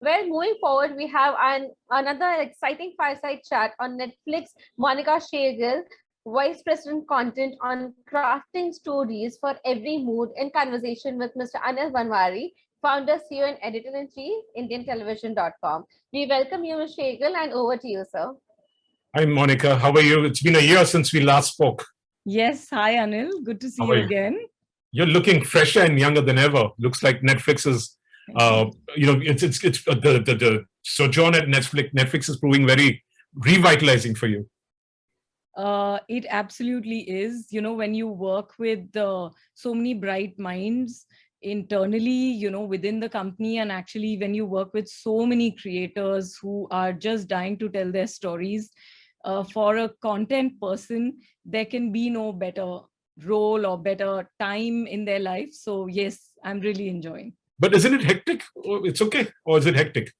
Well, moving forward, we have another exciting fireside chat on Netflix. Monica Shagel, Vice President Content on crafting stories for every mood, in conversation with Mr. Anil Banwari, founder, CEO, and editor-in-chief, IndianTelevision.com. We welcome you, Ms. Shagel, and over to you, sir. Hi, Monica. How are you? It's been a year since we last spoke. Yes. Hi, Anil. Good to see How you are you? again. You're looking fresher and younger than ever. Looks like Netflix is, it's the sojourn at Netflix is proving very revitalizing for you. It absolutely is. When you work with so many bright minds internally, within the company, and actually when you work with so many creators who are just dying to tell their stories, for a content person, there can be no better role or better time in their life. So yes, I'm really enjoying. But isn't it hectic? It's okay. Or is it hectic?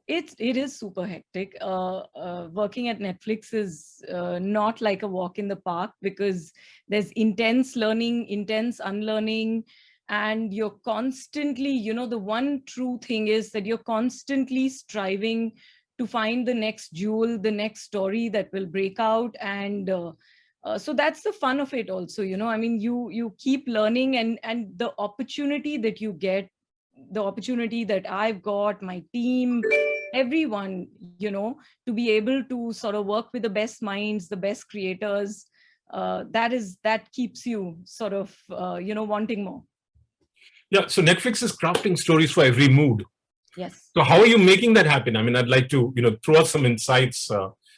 It is super hectic. Working at Netflix is not like a walk in the park, because there's intense learning, intense unlearning, and you're constantly, the one true thing is that you're constantly striving to find the next jewel, the next story that will break out. And so that's the fun of it also. I mean, you keep learning, and the opportunity that you get, the opportunity that I've got, my team, everyone, to be able to sort of work with the best minds, the best creators, that keeps you sort of, wanting more. Yeah. So Netflix is crafting stories for every mood. Yes. So how are you making that happen? I mean, I'd like to, throw us some insights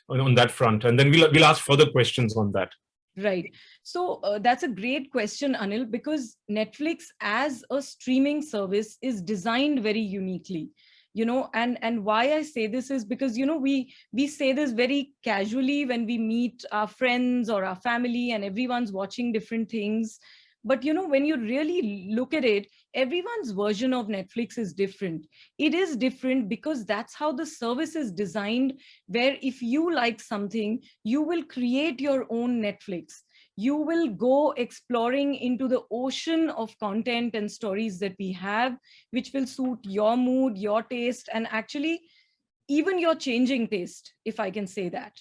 on that front, and then we'll ask further questions on that. Right. So that's a great question, Anil, because Netflix as a streaming service is designed very uniquely. And why I say this is because, we say this very casually when we meet our friends or our family, and everyone's watching different things. But, when you really look at it, everyone's version of Netflix is different. It is different because that's how the service is designed, where if you like something, you will create your own Netflix. You will go exploring into the ocean of content and stories that we have, which will suit your mood, your taste, and actually even your changing taste, if I can say that.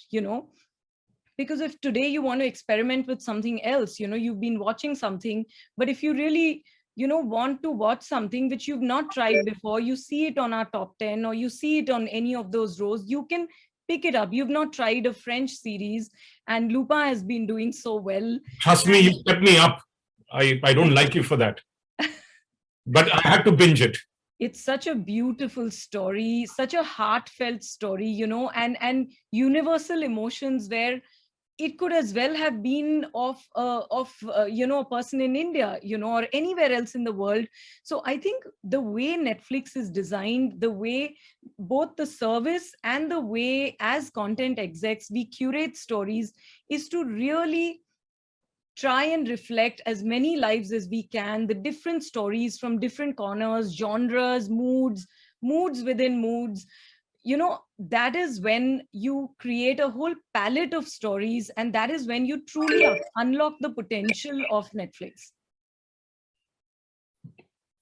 Because if today you want to experiment with something else, you've been watching something, but if you really want to watch something which you've not tried before, you see it on our top 10, or you see it on any of those rows, you can pick it up. You've not tried a French series, and Lupin has been doing so well. Trust me, you set me up. I don't like you for that. But I had to binge it. It's such a beautiful story, such a heartfelt story, and universal emotions, where it could as well have been of a person in India, or anywhere else in the world. So I think the way Netflix is designed, the way both the service and the way as content execs we curate stories, is to really try and reflect as many lives as we can, the different stories from different corners, genres, moods within moods. That is when you create a whole palette of stories, and that is when you truly unlock the potential of Netflix.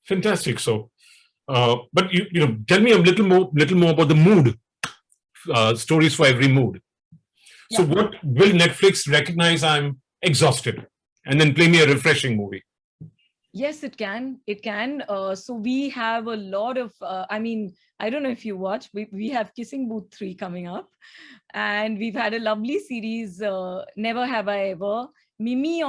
Fantastic. So, but tell me a little more about the mood, stories for every mood. So, what will Netflix recognize I'm exhausted, and then play me a refreshing movie? Yes, it can. It can. So we have a lot of, I don't know if you watch, we have Kissing Booth 3 coming up. And we've had a lovely series, Never Have I Ever. Mimi,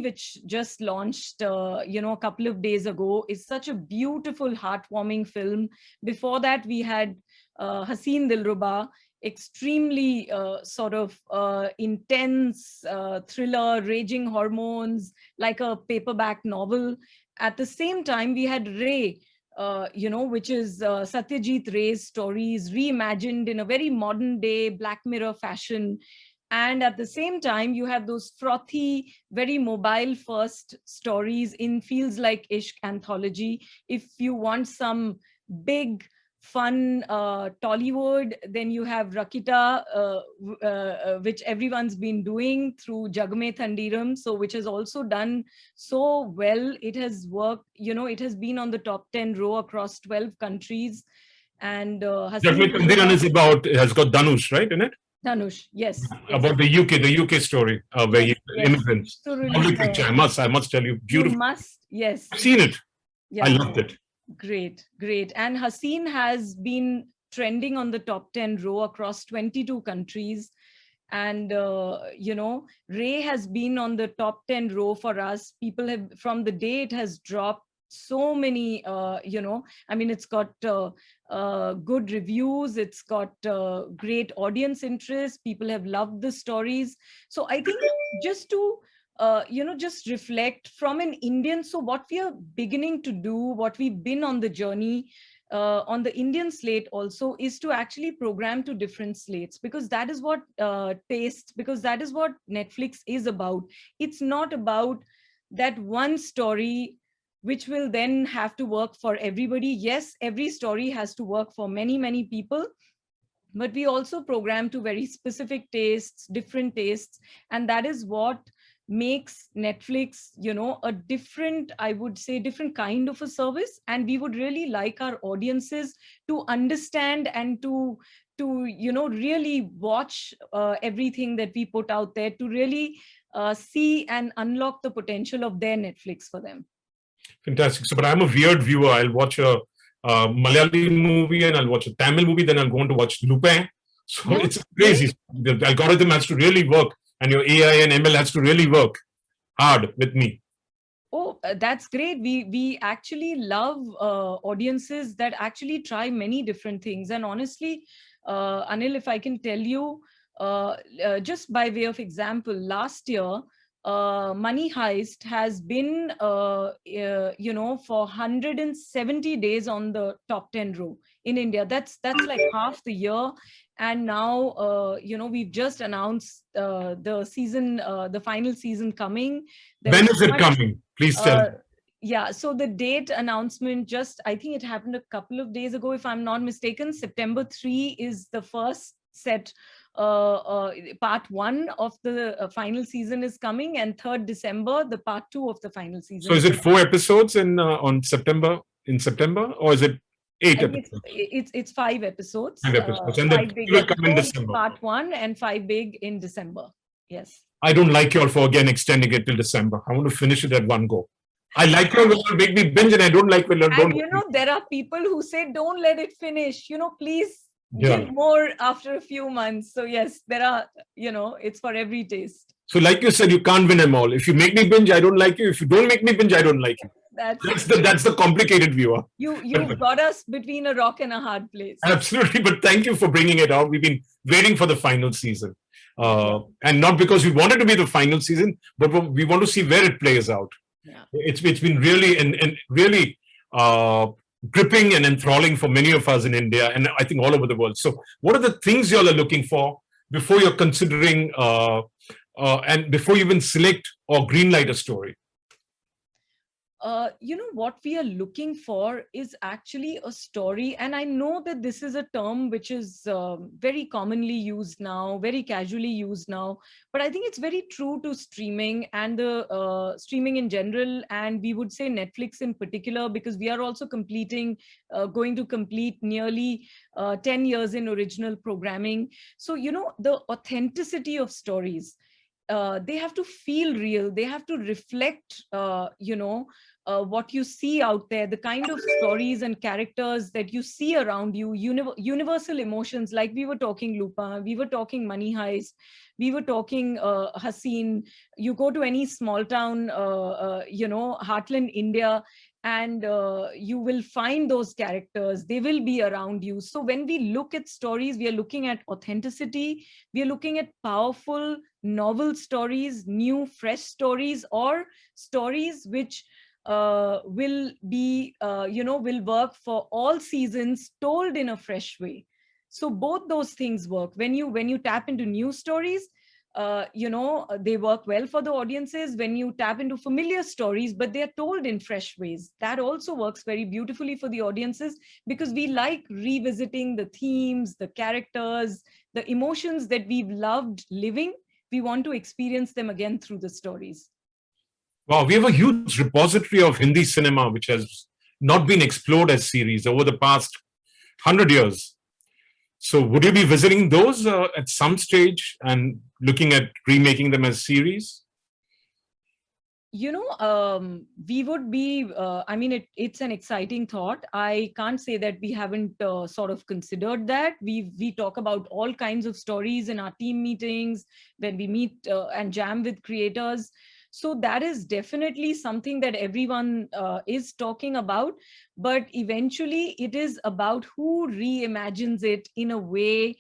which just launched, a couple of days ago, is such a beautiful, heartwarming film. Before that, we had Haseen Dilruba, extremely sort of intense thriller, raging hormones, like a paperback novel. At the same time, we had Ray, which is Satyajit Ray's stories reimagined in a very modern day Black Mirror fashion. And at the same time, you have those frothy, very mobile first stories in Feels Like Ishq anthology. If you want some big, fun Tollywood, then you have Rakita, which everyone's been doing through Jagme Thandiram, so which has also done so well. It has worked, it has been on the top 10 row across 12 countries. And Jagmeet Tandiran has got Dhanush, right, in it? Dhanush, yes. About the UK story, where Yes, he yes. immigrants. Absolutely. Lovely picture. I must tell you, You beautiful. must, yes. I've seen it. Yeah. I loved it. Great, great. And Haseen has been trending on the top 10 row across 22 countries. And, Ray has been on the top 10 row for us. People have, from the day it has dropped, so many, it's got good reviews. It's got great audience interest. People have loved the stories. So I think just to just reflect from an Indian. So what we are beginning to do, what we've been on the journey on the Indian slate also, is to actually program to different slates, because that is what because that is what Netflix is about. It's not about that one story which will then have to work for everybody. Yes, every story has to work for many, many people, but we also program to very specific tastes, different tastes. And that is what makes Netflix, a different, I would say, different kind of a service. And we would really like our audiences to understand and to really watch everything that we put out there, to really see and unlock the potential of their Netflix for them. Fantastic. So, but I'm a weird viewer. I'll watch a Malayali movie and I'll watch a Tamil movie, then I'll go on to watch Lupin. So it's crazy. The algorithm has to really work, and your AI and ML has to really work hard with me. Oh, that's great. We actually love audiences that actually try many different things. And honestly, Anil, if I can tell you, just by way of example, last year, Money Heist has been, for 170 days on the top 10 row in India. That's like half the year. And now, we've just announced the season, the final season coming. When is it coming? Please tell me. Yeah, so the date announcement I think it happened a couple of days ago, if I'm not mistaken. September 3 is the first set. Part 1 of the final season is coming, and 3rd December, the part 2 of the final season. So is it 4 episodes in September, or is it 8 episodes? It's 5 episodes. 5 episodes. And 5 big will come in December. Part 1 and 5 big in December. Yes. I don't like you all for again extending it till December. I want to finish it at one go. I like you when you make me binge, and I don't like when you don't. And there are people who say, don't let it finish. Please give more after a few months. So yes, there are, it's for every taste. So like you said, you can't win them all. If you make me binge, I don't like you. If you don't make me binge, I don't like you. That's the complicated viewer. You've got us between a rock and a hard place. Absolutely. But thank you for bringing it out. We've been waiting for the final season. And not because we wanted to be the final season, but we want to see where it plays out. Yeah. It's been really and really gripping and enthralling for many of us in India, and I think all over the world. So what are the things you all are looking for before you're considering and before you even select or greenlight a story? What we are looking for is actually a story. And I know that this is a term which is very commonly used now, very casually used now, but I think it's very true to streaming and the streaming in general. And we would say Netflix in particular, because we are also going to complete nearly 10 years in original programming. So, the authenticity of stories, they have to feel real. They have to reflect, what you see out there, the kind of stories and characters that you see around you, universal emotions, like we were talking Lupin, we were talking Money Heist, we were talking Haseen. You go to any small town, heartland India, and you will find those characters. They will be around you. So when we look at stories, we are looking at authenticity. We are looking at powerful, novel stories, new, fresh stories, or stories which will be, will work for all seasons, told in a fresh way. So both those things work. When you tap into new stories, they work well for the audiences. When you tap into familiar stories, but they are told in fresh ways, that also works very beautifully for the audiences, because we like revisiting the themes, the characters, the emotions that we've loved living. We want to experience them again through the stories. Wow, we have a huge repository of Hindi cinema which has not been explored as series over the past 100 years. So would you be visiting those at some stage and looking at remaking them as series? We would be, I mean, it's an exciting thought. I can't say that we haven't sort of considered that. We talk about all kinds of stories in our team meetings when we meet and jam with creators. So that is definitely something that everyone is talking about. But eventually it is about who reimagines it in a way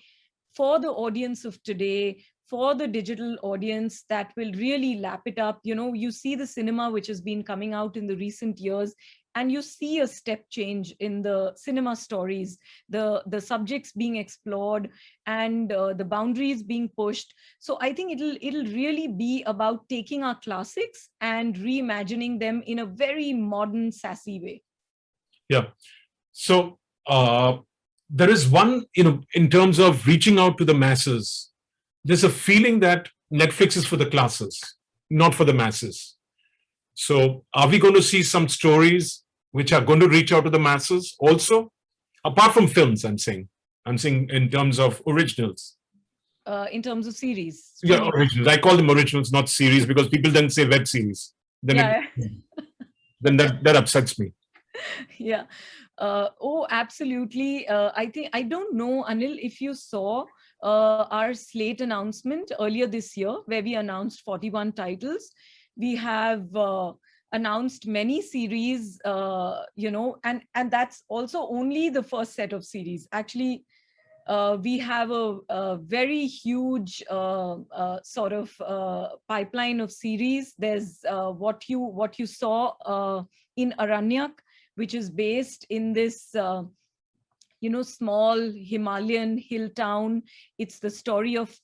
for the audience of today, for the digital audience that will really lap it up. You see the cinema which has been coming out in the recent years, and you see a step change in the cinema stories, the subjects being explored, and the boundaries being pushed. So I think it'll really be about taking our classics and reimagining them in a very modern, sassy way. Yeah. So there is one, in terms of reaching out to the masses, there's a feeling that Netflix is for the classes, not for the masses. So are we going to see some stories which are going to reach out to the masses also? Apart from films, I'm saying in terms of originals. In terms of series. Yeah, originals. I call them originals, not series, because people then say web series. Then, then that upsets me. Yeah. Oh, absolutely. I don't know, Anil, if you saw our slate announcement earlier this year, where we announced 41 titles. We have announced many series, and that's also only the first set of series. Actually, we have a very huge sort of pipeline of series. There's what you saw in Aranyak, which is based in this small Himalayan hill town. It's the story of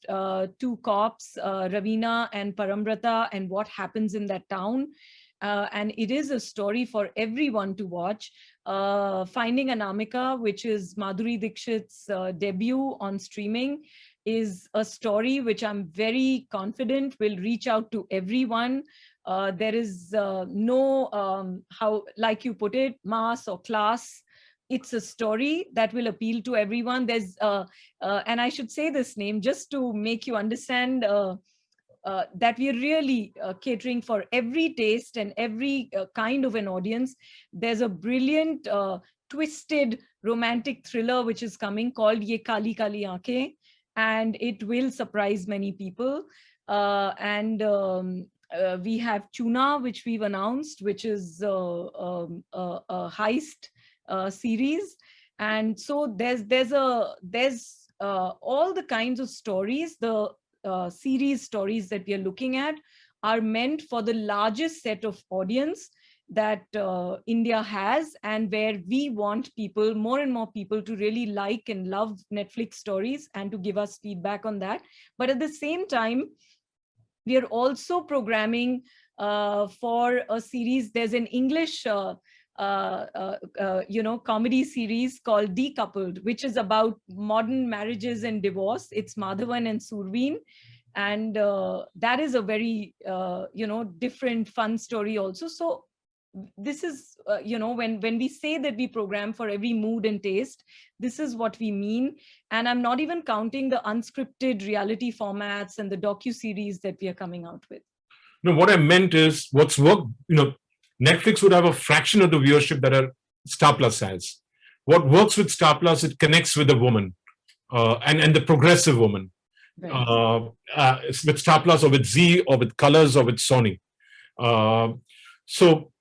two cops, Ravina and Parambrata, and what happens in that town. And it is a story for everyone to watch. Finding Anamika, which is Madhuri Dixit's debut on streaming, is a story which I'm very confident will reach out to everyone. There is no, how, like you put it, mass or class. It's a story that will appeal to everyone. There's, and I should say this name just to make you understand that we're really catering for every taste and every kind of an audience. There's a brilliant, twisted romantic thriller which is coming called Ye Kali Kali Aankhein, and it will surprise many people. We have Chuna, which we've announced, which is a heist series. And so there's all the kinds of stories. The series stories that we are looking at are meant for the largest set of audience that India has, and where we want people, more and more people, to really like and love Netflix stories and to give us feedback on that. But at the same time, we are also programming for a series. There's an English comedy series called Decoupled, which is about modern marriages and divorce. It's Madhavan and Surveen. And that is a very, different, fun story also. So this is, when we say that we program for every mood and taste, this is what we mean. And I'm not even counting the unscripted reality formats and the docu-series that we are coming out with. No, what I meant is what's worked, Netflix would have a fraction of the viewership that a Star Plus has. What works with Star Plus, it connects with the woman and the progressive woman. Right. With Star Plus or with Zee or with Colors or with Sony.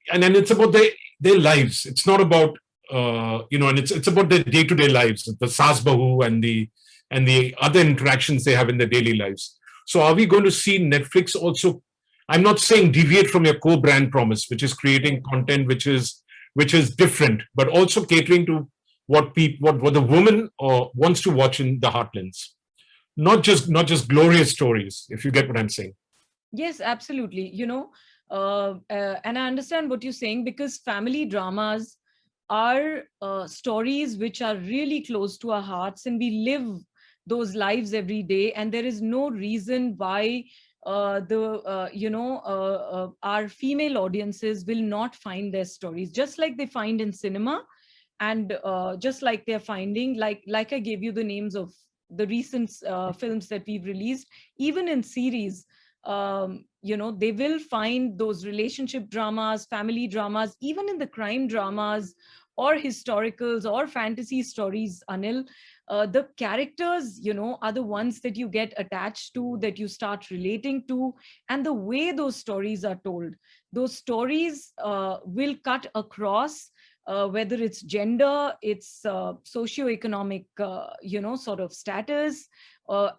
And then it's about their lives. It's not about, and it's about their day-to-day lives, the Saas Bahu and the other interactions they have in their daily lives. So are we going to see Netflix also, I'm not saying deviate from your core brand promise, which is creating content which is different, but also catering to what the woman wants to watch in the heartlands. Not just glorious stories, if you get what I'm saying. Yes, absolutely. And I understand what you're saying, because family dramas are stories which are really close to our hearts, and we live those lives every day. And there is no reason why our female audiences will not find their stories, just like they find in cinema. And just like they're finding, like I gave you the names of the recent films that we've released, even in series, they will find those relationship dramas, family dramas, even in the crime dramas or historicals or fantasy stories, Anil. The characters, are the ones that you get attached to, that you start relating to, and the way those stories are told. Those stories will cut across whether it's gender, it's socioeconomic, sort of status,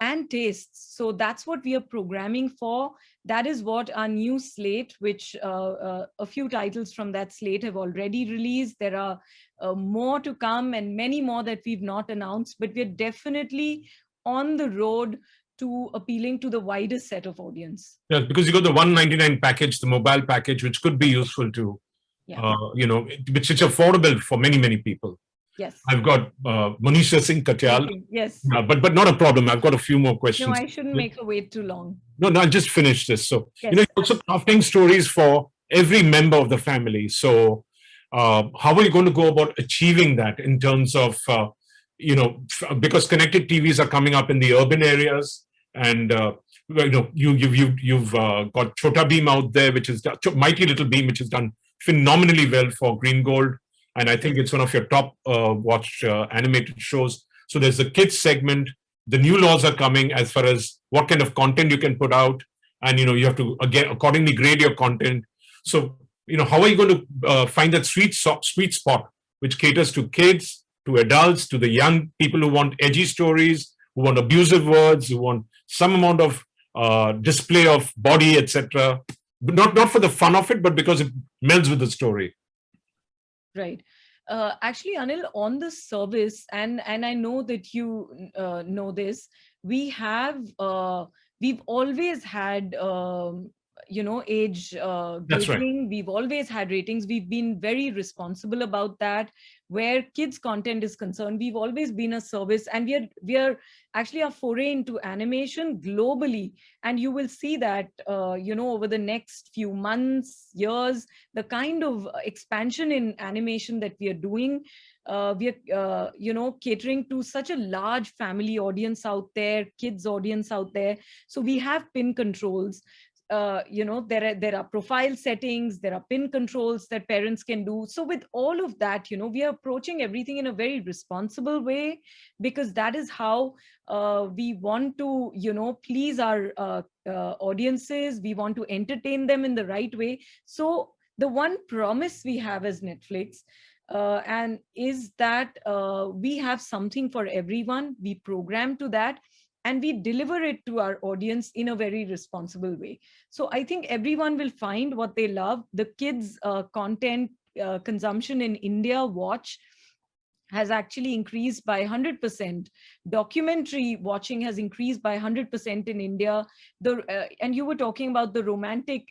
and tastes. So that's what we are programming for. That is what our new slate, which a few titles from that slate have already released. There are more to come, and many more that we've not announced, but we're definitely on the road to appealing to the widest set of audience. Yeah, because you got the 199 package, the mobile package, which could be useful to, which is affordable for many, many people. Yes. I've got Monisha Singh Katyal. Yes. But not a problem. I've got a few more questions. No, I shouldn't make her wait too long. No, I'll just finish this. So, yes, you're also crafting stories for every member of the family. So, how are you going to go about achieving that in terms of, because connected TVs are coming up in the urban areas, and you've got Chota Beam out there, which is Mighty Little Beam, which has done phenomenally well for Green Gold, and I think it's one of your top watched animated shows. So there's the kids segment. The new laws are coming as far as what kind of content you can put out, and you have to again accordingly grade your content. So how are you going to find that sweet spot which caters to kids, to adults, to the young people who want edgy stories, who want abusive words, who want some amount of display of body, etc. But not for the fun of it, but because it melds with the story. Right. Actually, Anil, on the service, and I know that you know this, we've always had age That's gating. right. We've always had ratings. We've been very responsible about that. Where kids content is concerned, we've always been a service, and we are actually a foray into animation globally. And you will see that over the next few months, years, the kind of expansion in animation that we are doing. We are catering to such a large family audience out there, kids audience out there. So we have pin controls. There are profile settings, there are pin controls that parents can do. So with all of that, we are approaching everything in a very responsible way, because that is how we want to, please our audiences. We want to entertain them in the right way. So the one promise we have as Netflix and is that we have something for everyone. We program to that, and we deliver it to our audience in a very responsible way. So I think everyone will find what they love. The kids' content consumption in India, watch, has actually increased by 100%. Documentary watching has increased by 100% in India. And you were talking about the romantic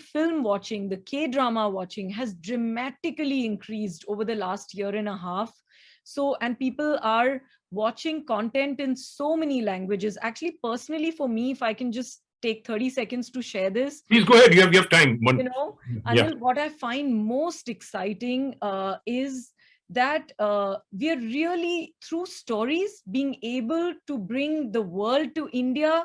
film watching, the K-drama watching has dramatically increased over the last year and a half. So, and people are watching content in so many languages. Actually, personally, for me, if I can just take 30 seconds to share this. Please go ahead. You have time. Anil, what I find most exciting is that we are really, through stories, being able to bring the world to India,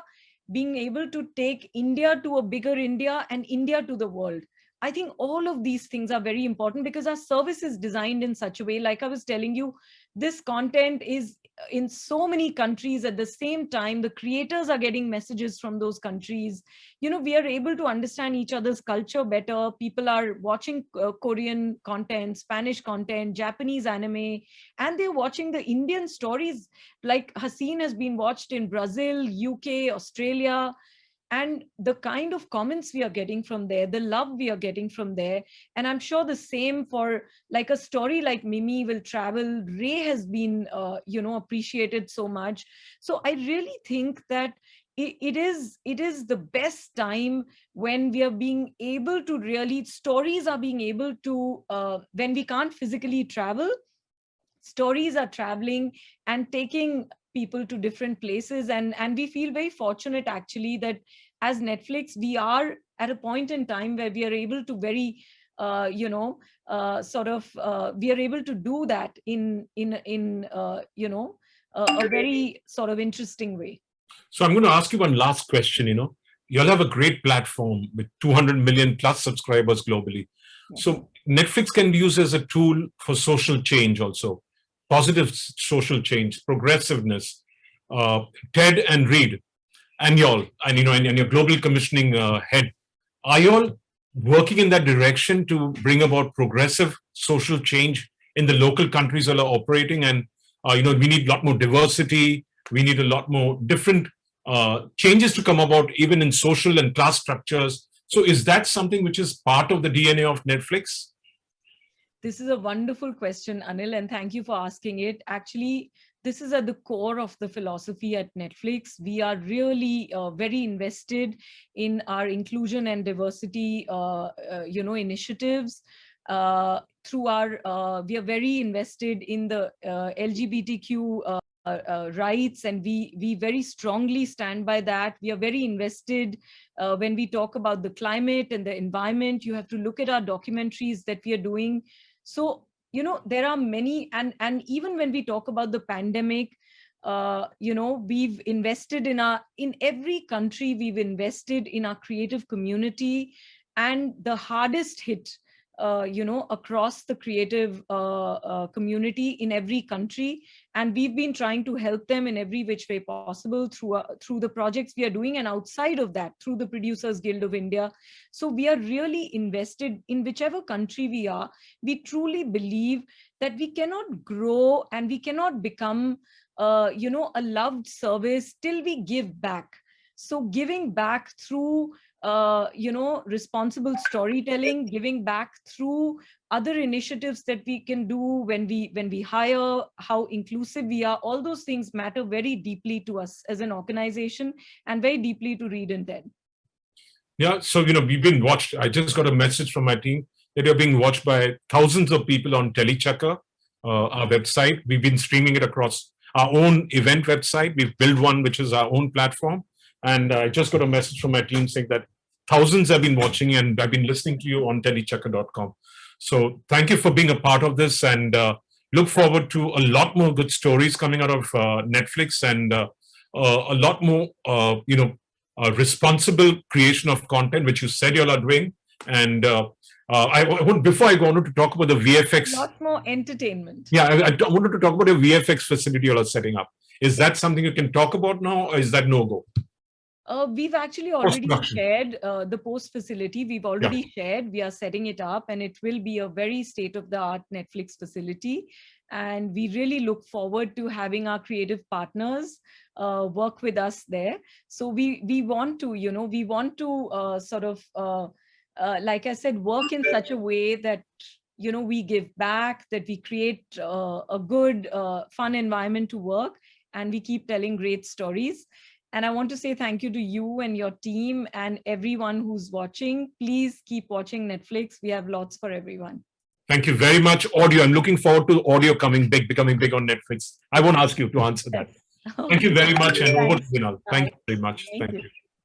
being able to take India to a bigger India and India to the world. I think all of these things are very important, because our service is designed in such a way, like I was telling you, this content is in so many countries at the same time. The creators are getting messages from those countries. We are able to understand each other's culture better. People are watching Korean content, Spanish content, Japanese anime, and they're watching the Indian stories. Like Haseen has been watched in Brazil, UK, Australia. And the kind of comments we are getting from there, the love we are getting from there. And I'm sure the same for like a story like Mimi will travel. Ray has been, appreciated so much. So I really think that it is the best time when we are being able to really, stories are being able to, when we can't physically travel, stories are traveling and taking people to different places. And we feel very fortunate actually that as Netflix, we are at a point in time where we are able to very we are able to do that in a very sort of interesting way. So I'm going to ask you one last question. You'll have a great platform with 200 million plus subscribers globally. Yes. So Netflix can be used as a tool for social change also, positive social change, progressiveness. Ted and Reed and y'all, and and your global commissioning head, are y'all working in that direction to bring about progressive social change in the local countries that are operating? And we need a lot more diversity. We need a lot more different changes to come about, even in social and class structures. So is that something which is part of the DNA of Netflix? This is a wonderful question, Anil, and thank you for asking it. Actually, this is at the core of the philosophy at Netflix. We are really very invested in our inclusion and diversity, initiatives. We are very invested in the LGBTQ rights, and we very strongly stand by that. We are very invested when we talk about the climate and the environment. You have to look at our documentaries that we are doing. So, there are many, and even when we talk about the pandemic, we've invested in every country, we've invested in our creative community, and the hardest hit, across the creative community in every country. And we've been trying to help them in every which way possible through the projects we are doing, and outside of that, through the Producers Guild of India. So we are really invested in whichever country we are. We truly believe that we cannot grow and we cannot become, a loved service till we give back. So giving back through responsible storytelling, giving back through other initiatives that we can do when we hire, how inclusive we are, all those things matter very deeply to us as an organization, and very deeply to Reed and Ted. Yeah, so we've been watched. I just got a message from my team that you're being watched by thousands of people on Telechakra, our website. We've been streaming it across our own event website. We've built one which is our own platform. And I just got a message from my team saying that thousands have been watching and I've been listening to you on telechakra.com. So thank you for being a part of this, and look forward to a lot more good stories coming out of Netflix, and a lot more, responsible creation of content, which you said you all are doing. And I want, before I go on to talk about the VFX. A lot more entertainment. Yeah, I wanted to talk about a VFX facility you all are setting up. Is that something you can talk about now, or is that no-go? We've actually already shared the post facility. We've already shared. We are setting it up, and it will be a very state-of-the-art Netflix facility. And we really look forward to having our creative partners work with us there. So we want to, like I said, work in such a way that we give back, that we create a good, fun environment to work, and we keep telling great stories. And I want to say thank you to you and your team and everyone who's watching. Please keep watching Netflix. We have lots for everyone. Thank you very much. Audio. I'm looking forward to audio becoming big on Netflix. I won't ask you to answer that. Thank you very much. And over to Vinal. Thank you very much. Thank you.